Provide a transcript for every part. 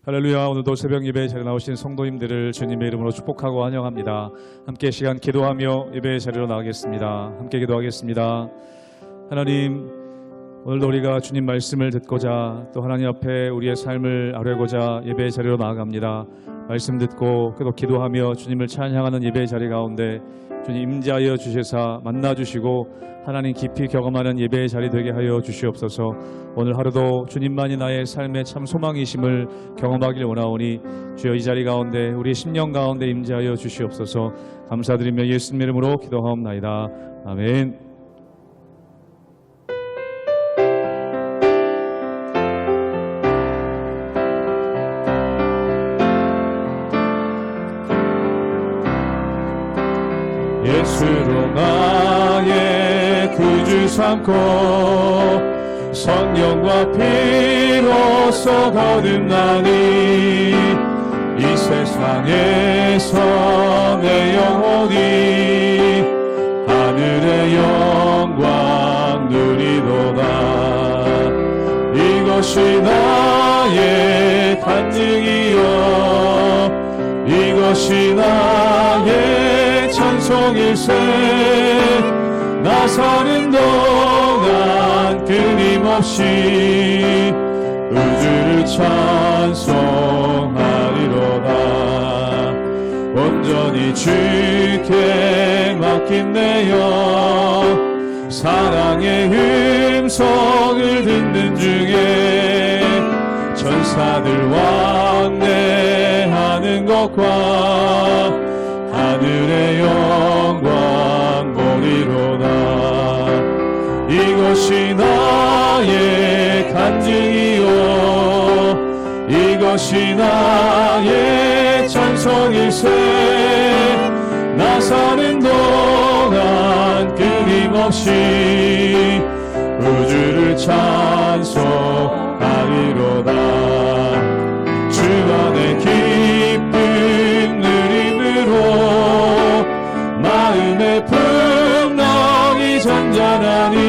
할렐루야. 오늘도 새벽 예배에 자리에 나오신 성도님들을 주님의 이름으로 축복하고 환영합니다. 함께 시간 기도하며 예배의 자리로 나가겠습니다. 함께 기도하겠습니다. 하나님, 오늘도 우리가 주님 말씀을 듣고자 또 하나님 앞에 우리의 삶을 아뢰고자 예배의 자리로 나아갑니다. 말씀 듣고 또 기도하며 주님을 찬양하는 예배의 자리 가운데 주님 임재하여 주시사 만나주시고 하나님 깊이 경험하는 예배의 자리 되게 하여 주시옵소서. 오늘 하루도 주님만이 나의 삶의 참 소망이심을 경험하길 원하오니 주여 이 자리 가운데 우리 심령 가운데 임재하여 주시옵소서. 감사드리며 예수님 이름으로 기도하옵나이다. 아멘. 예수로 나의 구주 삼고 성령과 피로써 거듭나니 이 세상에서 내 영혼이 하늘의 영광 누리도다. 이것이 나의 간증이요 이것이 나의 찬송일세. 나 사는 동안 끊임없이 우주를 찬송하리로다. 온전히 주께 맡긴 내 영 사랑의 음성을 듣는 중에 천사들 왕래하는 것과 하늘의 영광 보리로다. 이것이 나의 간증이요 이것이 나의 찬송일세. 나 사는 동안 끊임없이 우주를 찬송하리로다. 주 안에 기쁨 누림으로 마음의 풍랑이 잔잔하니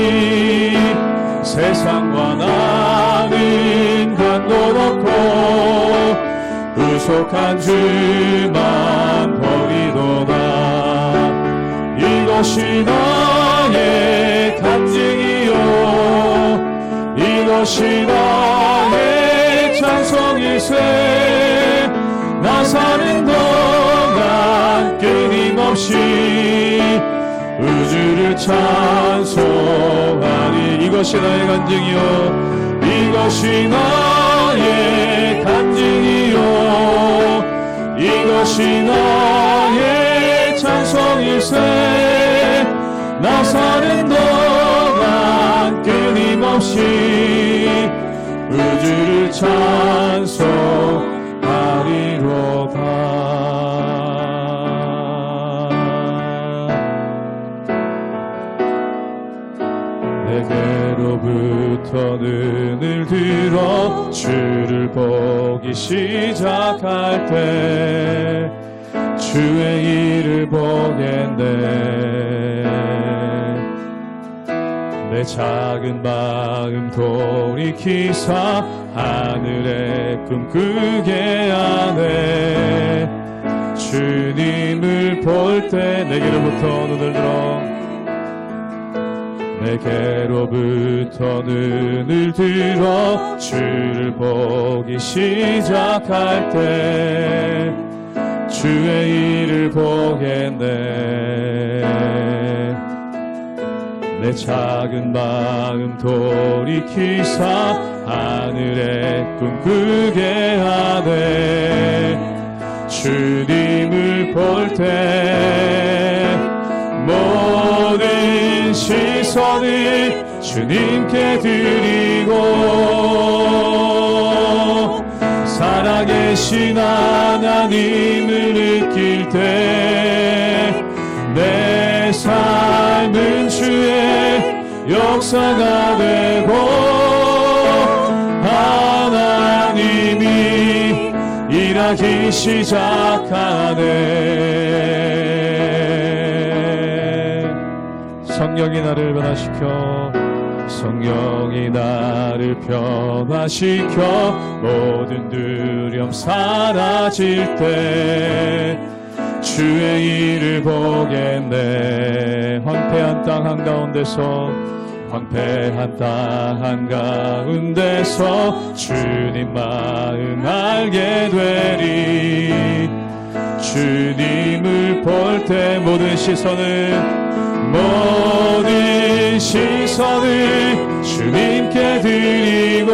세상과 나는 간도 없고 후속한 주만 버리도다. 이것이 나의 간증이요 이것이 나의 찬송일세. 나 사는 동안 끊임없이 우주를 찬송하리. 이것이 나의 간증이요 이것이 나의 간증이요 이것이 나의 찬송일세. 나 사는 동안 끊임없이 우주를 찬송하리로다. 내게로부터 눈을 들어 주를 보기 시작할 때 주의 일을 보겠네. 내 작은 마음 돌이키사 하늘의 꿈꾸게 하네. 주님을 볼 때 내게로부터 눈을 들어 내게로부터 눈을 들어 주를 보기 시작할 때 주의 일을 보겠네. 내 작은 마음 돌이키사 하늘의 꿈꾸게 하네. 주님을 볼 때 모든 시선을 주님께 드리고 살아계신 하나님을 느낄 때 내 삶은 주의 역사가 되고 하나님이 일하기 시작하네. 성령이 나를 변화시켜 성령이 나를 변화시켜 모든 두려움 사라질 때 주의 일을 보겠네. 황폐한 땅 한가운데서 주님 마음 알게 되리. 주님을 볼 때 모든 시선을 주님께 드리고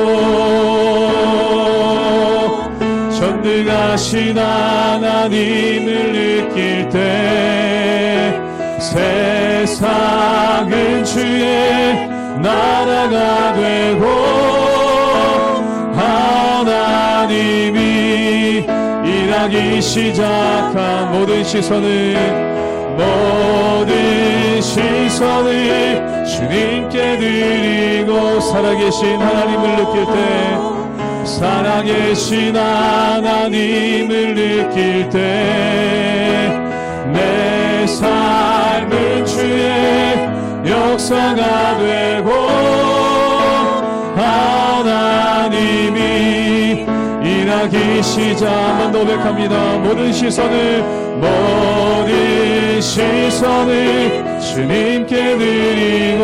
전능하신 하나님을 느낄 때 세상은 주의 나라가 되고 하나님이 일하기 시작한 모든 시선을 주님께 드리고 살아계신 하나님을 느낄 때 살아계신 하나님을 느낄 때 내 삶은 주의 역사가 되고 하나님이 일하기 시작. 한번 더 고백합니다. 모든 시선을 주님께 드리고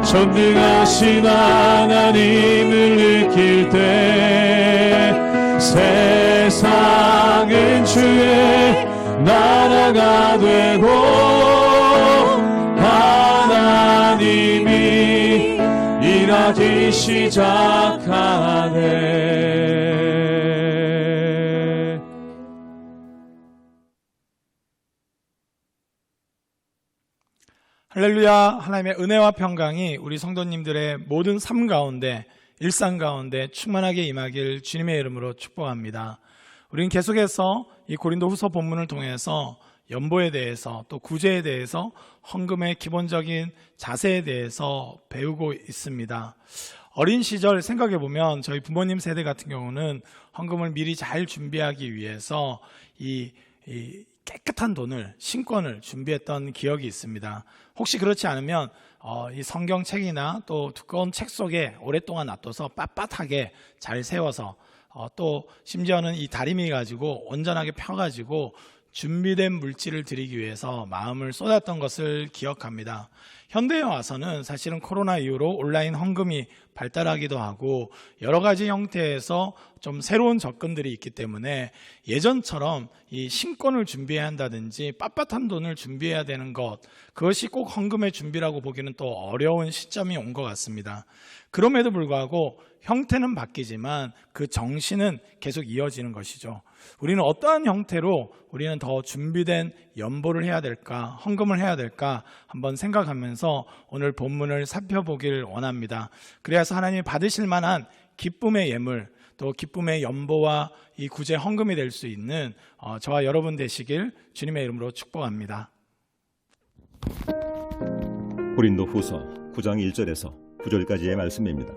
전능하신 하나님을 느낄 때 세상은 주의 나라가 되고 하나님이 일하기 시작하네. 할렐루야. 하나님의 은혜와 평강이 우리 성도님들의 모든 삶 가운데, 일상 가운데 충만하게 임하길 주님의 이름으로 축복합니다. 우리는 계속해서 이 고린도후서 본문을 통해서 연보에 대해서 또 구제에 대해서 헌금의 기본적인 자세에 대해서 배우고 있습니다. 어린 시절 생각해 보면 저희 부모님 세대 같은 경우는 헌금을 미리 잘 준비하기 위해서 이 깨끗한 돈을, 신권을 준비했던 기억이 있습니다. 혹시 그렇지 않으면 이 성경책이나 또 두꺼운 책 속에 오랫동안 놔둬서 빳빳하게 잘 세워서 또 심지어는 이 다리미 가지고 온전하게 펴가지고 준비된 물질을 드리기 위해서 마음을 쏟았던 것을 기억합니다. 현대에 와서는 사실은 코로나 이후로 온라인 헌금이 발달하기도 하고 여러 가지 형태에서 좀 새로운 접근들이 있기 때문에 예전처럼 이 신권을 준비해야 한다든지 빳빳한 돈을 준비해야 되는 것, 그것이 꼭 헌금의 준비라고 보기는 또 어려운 시점이 온 것 같습니다. 그럼에도 불구하고 형태는 바뀌지만 그 정신은 계속 이어지는 것이죠. 우리는 어떠한 형태로 우리는 더 준비된 연보를 해야 될까, 헌금을 해야 될까 한번 생각하면서 오늘 본문을 살펴보길 원합니다. 그래서 하나님이 받으실 만한 기쁨의 예물, 또 기쁨의 연보와 이 구제 헌금이 될 수 있는 저와 여러분 되시길 주님의 이름으로 축복합니다. 고린도후서 9장 1절에서 9절까지의 말씀입니다.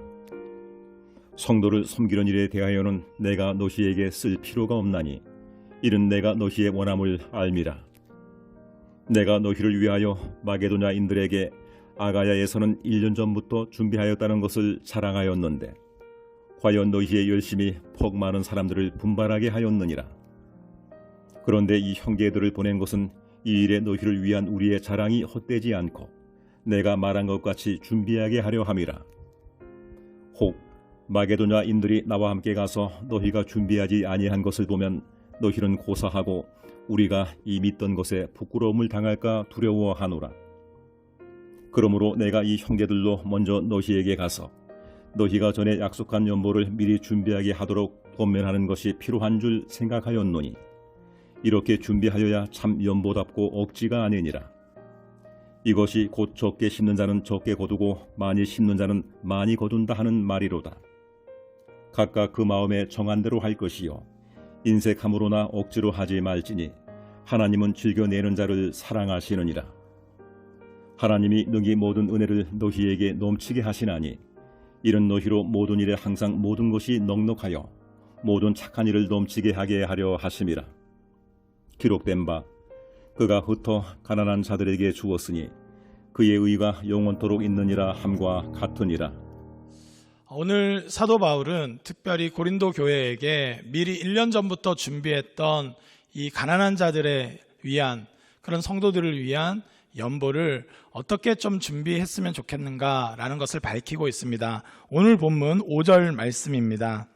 성도를 섬기는 일에 대하여는 내가 너희에게 쓸 필요가 없나니 이는 내가 너희의 원함을 알미라. 내가 너희를 위하여 마게도냐인들에게 아가야에서는 1년 전부터 준비하였다는 것을 자랑하였는데 과연 너희의 열심이 폭 많은 사람들을 분발하게 하였느니라. 그런데 이 형제들을 보낸 것은 이 일에 너희를 위한 우리의 자랑이 헛되지 않고 내가 말한 것 같이 준비하게 하려 함이라. 혹 마게도냐인들이 나와 함께 가서 너희가 준비하지 아니한 것을 보면 너희는 고사하고 우리가 이 믿던 것에 부끄러움을 당할까 두려워하노라. 그러므로 내가 이 형제들로 먼저 너희에게 가서 너희가 전에 약속한 연보를 미리 준비하게 하도록 권면하는 것이 필요한 줄 생각하였노니 이렇게 준비하여야 참 연보답고 억지가 아니니라. 이것이 곧 적게 심는 자는 적게 거두고 많이 심는 자는 많이 거둔다 하는 말이로다. 각각 그 마음에 정한 대로 할 것이요 인색함으로나 억지로 하지 말지니 하나님은 즐겨내는 자를 사랑하시느니라. 하나님이 능히 모든 은혜를 너희에게 넘치게 하시나니 이는 너희로 모든 일에 항상 모든 것이 넉넉하여 모든 착한 일을 넘치게 하게 하려 하심이라. 기록된 바 그가 흩어 가난한 자들에게 주었으니 그의 의가 영원토록 있느니라 함과 같으니라. 오늘 사도 바울은 특별히 고린도 교회에게 미리 1년 전부터 준비했던 이 가난한 자들에 위한, 그런 성도들을 위한 연보를 어떻게 좀 준비했으면 좋겠는가라는 것을 밝히고 있습니다. 오늘 본문 5절 말씀입니다.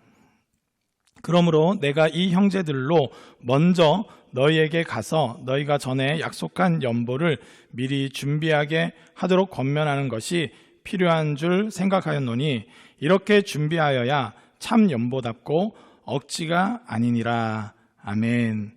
그러므로 내가 이 형제들로 먼저 너희에게 가서 너희가 전에 약속한 연보를 미리 준비하게 하도록 권면하는 것이 필요한 줄 생각하였노니 이렇게 준비하여야 참 연보답고 억지가 아니니라. 아멘.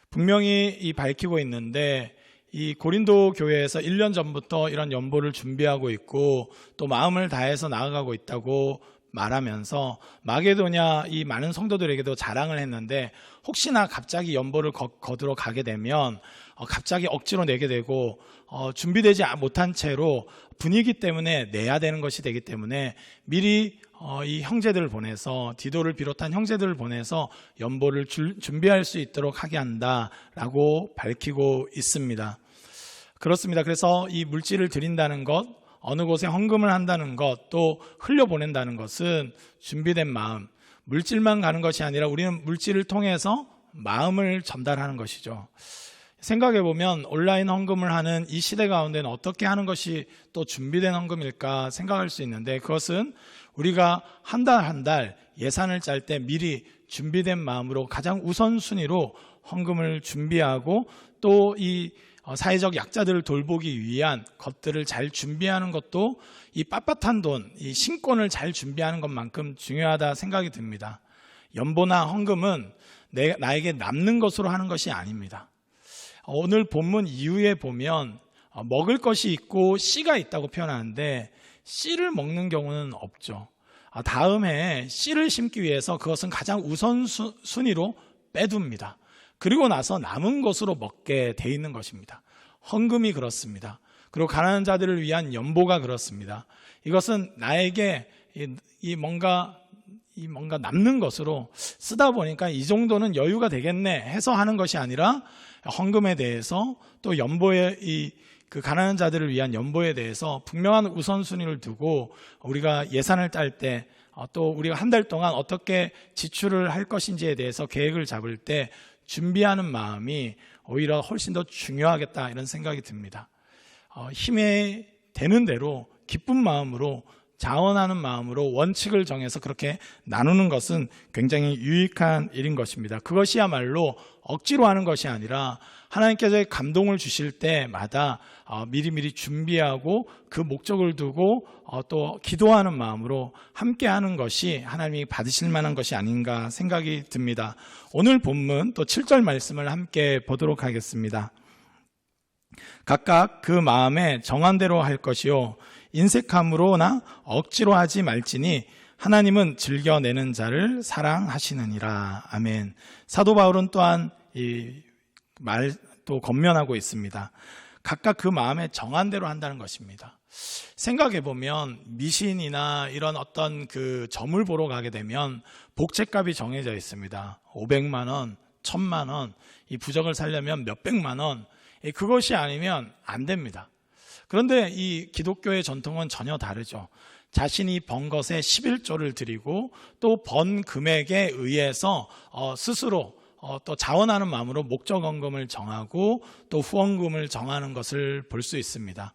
분명히 이 밝히고 있는데 이 고린도 교회에서 1년 전부터 이런 연보를 준비하고 있고 또 마음을 다해서 나아가고 있다고 말하면서 마게도냐 이 많은 성도들에게도 자랑을 했는데, 혹시나 갑자기 연보를 거두러 가게 되면 갑자기 억지로 내게 되고 준비되지 못한 채로 분위기 때문에 내야 되는 것이 되기 때문에 미리 이 형제들을 보내서, 디도를 비롯한 형제들을 보내서 연보를 준비할 수 있도록 하게 한다라고 밝히고 있습니다. 그렇습니다. 그래서 이 물질을 드린다는 것, 어느 곳에 헌금을 한다는 것, 또 흘려보낸다는 것은 준비된 마음, 물질만 가는 것이 아니라 우리는 물질을 통해서 마음을 전달하는 것이죠. 생각해보면 온라인 헌금을 하는 이 시대 가운데는 어떻게 하는 것이 또 준비된 헌금일까 생각할 수 있는데, 그것은 우리가 한 달 한 달 예산을 짤 때 미리 준비된 마음으로 가장 우선순위로 헌금을 준비하고 또 이 사회적 약자들을 돌보기 위한 것들을 잘 준비하는 것도 이 빳빳한 돈, 이 신권을 잘 준비하는 것만큼 중요하다 생각이 듭니다. 연보나 헌금은 나에게 남는 것으로 하는 것이 아닙니다. 오늘 본문 이후에 보면 먹을 것이 있고 씨가 있다고 표현하는데 씨를 먹는 경우는 없죠. 다음 해에 씨를 심기 위해서 그것은 가장 우선순위로 빼둡니다. 그리고 나서 남은 것으로 먹게 돼 있는 것입니다. 헌금이 그렇습니다. 그리고 가난한 자들을 위한 연보가 그렇습니다. 이것은 나에게 뭔가 남는 것으로 쓰다 보니까 이 정도는 여유가 되겠네 해서 하는 것이 아니라, 헌금에 대해서 또 연보의 그 가난한 자들을 위한 연보에 대해서 분명한 우선순위를 두고 우리가 예산을 짤 때, 또 우리가 한 달 동안 어떻게 지출을 할 것인지에 대해서 계획을 잡을 때 준비하는 마음이 오히려 훨씬 더 중요하겠다, 이런 생각이 듭니다. 힘에 되는 대로 기쁜 마음으로, 자원하는 마음으로 원칙을 정해서 그렇게 나누는 것은 굉장히 유익한 일인 것입니다. 그것이야말로 억지로 하는 것이 아니라 하나님께서 감동을 주실 때마다 미리미리 준비하고 그 목적을 두고 또 기도하는 마음으로 함께하는 것이 하나님이 받으실 만한 것이 아닌가 생각이 듭니다. 오늘 본문 또 7절 말씀을 함께 보도록 하겠습니다. 각각 그 마음에 정한 대로 할 것이요 인색함으로나 억지로 하지 말지니 하나님은 즐겨내는 자를 사랑하시느니라. 아멘. 사도 바울은 또한 이 말 또 권면하고 있습니다. 각각 그 마음에 정한 대로 한다는 것입니다. 생각해 보면 미신이나 이런 어떤 그 점을 보러 가게 되면 복채값이 정해져 있습니다. 500만 원, 1000만 원, 이 부적을 사려면 몇백만 원, 그것이 아니면 안 됩니다. 그런데 이 기독교의 전통은 전혀 다르죠. 자신이 번 것에 11조를 드리고 또 번 금액에 의해서 스스로 또 자원하는 마음으로 목적헌금을 정하고 또 후원금을 정하는 것을 볼 수 있습니다.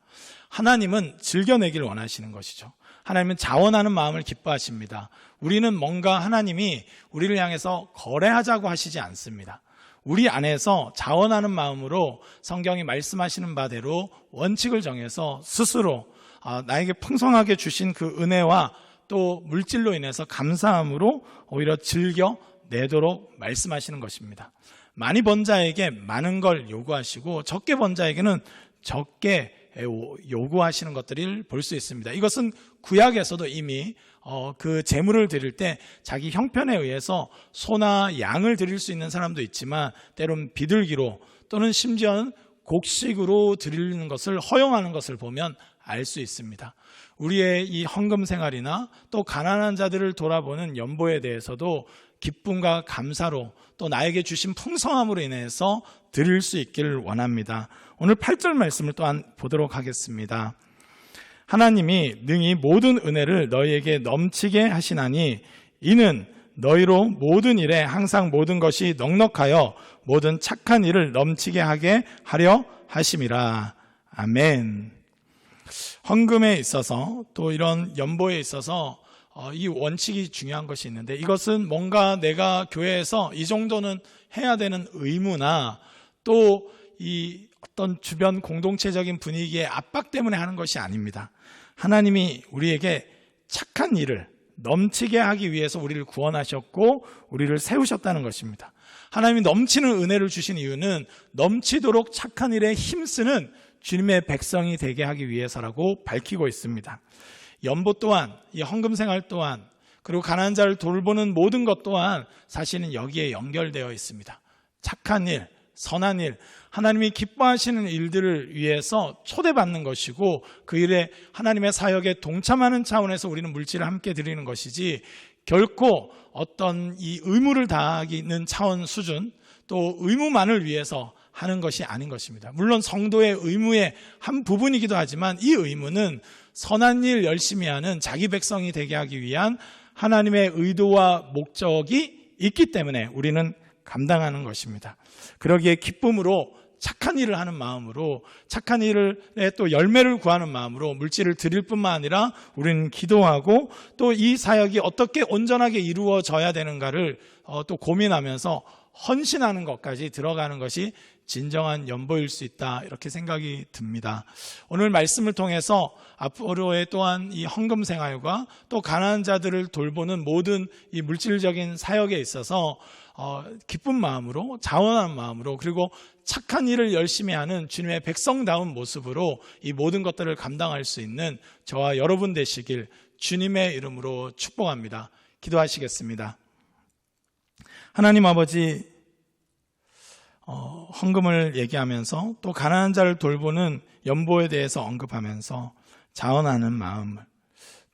하나님은 즐겨내길 원하시는 것이죠. 하나님은 자원하는 마음을 기뻐하십니다. 우리는 뭔가 하나님이 우리를 향해서 거래하자고 하시지 않습니다. 우리 안에서 자원하는 마음으로 성경이 말씀하시는 바대로 원칙을 정해서 스스로 나에게 풍성하게 주신 그 은혜와 또 물질로 인해서 감사함으로 오히려 즐겨 내도록 말씀하시는 것입니다. 많이 번 자에게 많은 걸 요구하시고 적게 번 자에게는 적게 요구하시는 것들을 볼 수 있습니다. 이것은 구약에서도 이미 그 제물을 드릴 때 자기 형편에 의해서 소나 양을 드릴 수 있는 사람도 있지만 때론 비둘기로 또는 심지어는 곡식으로 드리는 것을 허용하는 것을 보면 알 수 있습니다. 우리의 이 헌금 생활이나 또 가난한 자들을 돌아보는 연보에 대해서도 기쁨과 감사로 또 나에게 주신 풍성함으로 인해서 드릴 수 있기를 원합니다. 오늘 8절 말씀을 또한 보도록 하겠습니다. 하나님이 능히 모든 은혜를 너희에게 넘치게 하시나니 이는 너희로 모든 일에 항상 모든 것이 넉넉하여 모든 착한 일을 넘치게 하게 하려 하심이라. 아멘. 헌금에 있어서 또 이런 연보에 있어서 이 원칙이 중요한 것이 있는데, 이것은 뭔가 내가 교회에서 이 정도는 해야 되는 의무나 또 이 어떤 주변 공동체적인 분위기의 압박 때문에 하는 것이 아닙니다. 하나님이 우리에게 착한 일을 넘치게 하기 위해서 우리를 구원하셨고 우리를 세우셨다는 것입니다. 하나님이 넘치는 은혜를 주신 이유는 넘치도록 착한 일에 힘쓰는 주님의 백성이 되게 하기 위해서라고 밝히고 있습니다. 연보 또한, 이 헌금 생활 또한, 그리고 가난한 자를 돌보는 모든 것 또한 사실은 여기에 연결되어 있습니다. 착한 일, 선한 일, 하나님이 기뻐하시는 일들을 위해서 초대받는 것이고 그 일에 하나님의 사역에 동참하는 차원에서 우리는 물질을 함께 드리는 것이지, 결코 어떤 이 의무를 다하기는 차원 수준, 또 의무만을 위해서 하는 것이 아닌 것입니다. 물론 성도의 의무의 한 부분이기도 하지만 이 의무는 선한 일 열심히 하는 자기 백성이 되게 하기 위한 하나님의 의도와 목적이 있기 때문에 우리는 감당하는 것입니다. 그러기에 기쁨으로 착한 일을 하는 마음으로, 착한 일에 또 열매를 구하는 마음으로 물질을 드릴 뿐만 아니라 우리는 기도하고 또 이 사역이 어떻게 온전하게 이루어져야 되는가를 또 고민하면서 헌신하는 것까지 들어가는 것이 진정한 연보일 수 있다, 이렇게 생각이 듭니다. 오늘 말씀을 통해서 앞으로의 또한 이 헌금 생활과 또 가난한 자들을 돌보는 모든 이 물질적인 사역에 있어서 기쁜 마음으로, 자원하는 마음으로, 그리고 착한 일을 열심히 하는 주님의 백성다운 모습으로 이 모든 것들을 감당할 수 있는 저와 여러분 되시길 주님의 이름으로 축복합니다. 기도하시겠습니다. 하나님 아버지, 헌금을 얘기하면서 또 가난한 자를 돌보는 연보에 대해서 언급하면서 자원하는 마음을,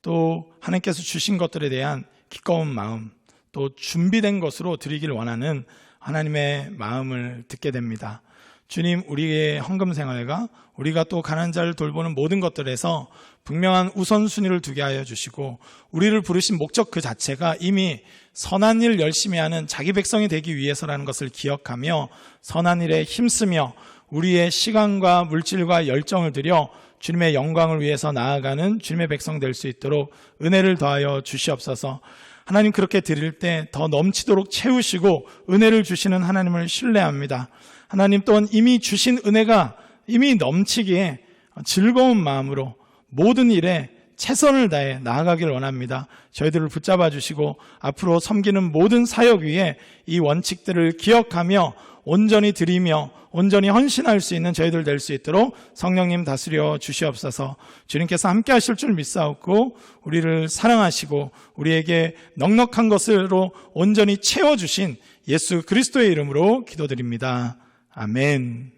또 하나님께서 주신 것들에 대한 기꺼운 마음, 또 준비된 것으로 드리길 원하는 하나님의 마음을 듣게 됩니다. 주님, 우리의 헌금 생활과 우리가 또 가난한 자를 돌보는 모든 것들에서 분명한 우선순위를 두게 하여 주시고, 우리를 부르신 목적 그 자체가 이미 선한 일 열심히 하는 자기 백성이 되기 위해서라는 것을 기억하며 선한 일에 힘쓰며 우리의 시간과 물질과 열정을 들여 주님의 영광을 위해서 나아가는 주님의 백성 될 수 있도록 은혜를 더하여 주시옵소서. 하나님, 그렇게 드릴 때 더 넘치도록 채우시고 은혜를 주시는 하나님을 신뢰합니다. 하나님, 또한 이미 주신 은혜가 이미 넘치기에 즐거운 마음으로 모든 일에 최선을 다해 나아가길 원합니다. 저희들을 붙잡아 주시고 앞으로 섬기는 모든 사역 위에 이 원칙들을 기억하며 온전히 드리며 온전히 헌신할 수 있는 저희들 될 수 있도록 성령님 다스려 주시옵소서. 주님께서 함께 하실 줄 믿사옵고 우리를 사랑하시고 우리에게 넉넉한 것으로 온전히 채워주신 예수 그리스도의 이름으로 기도드립니다. 아멘.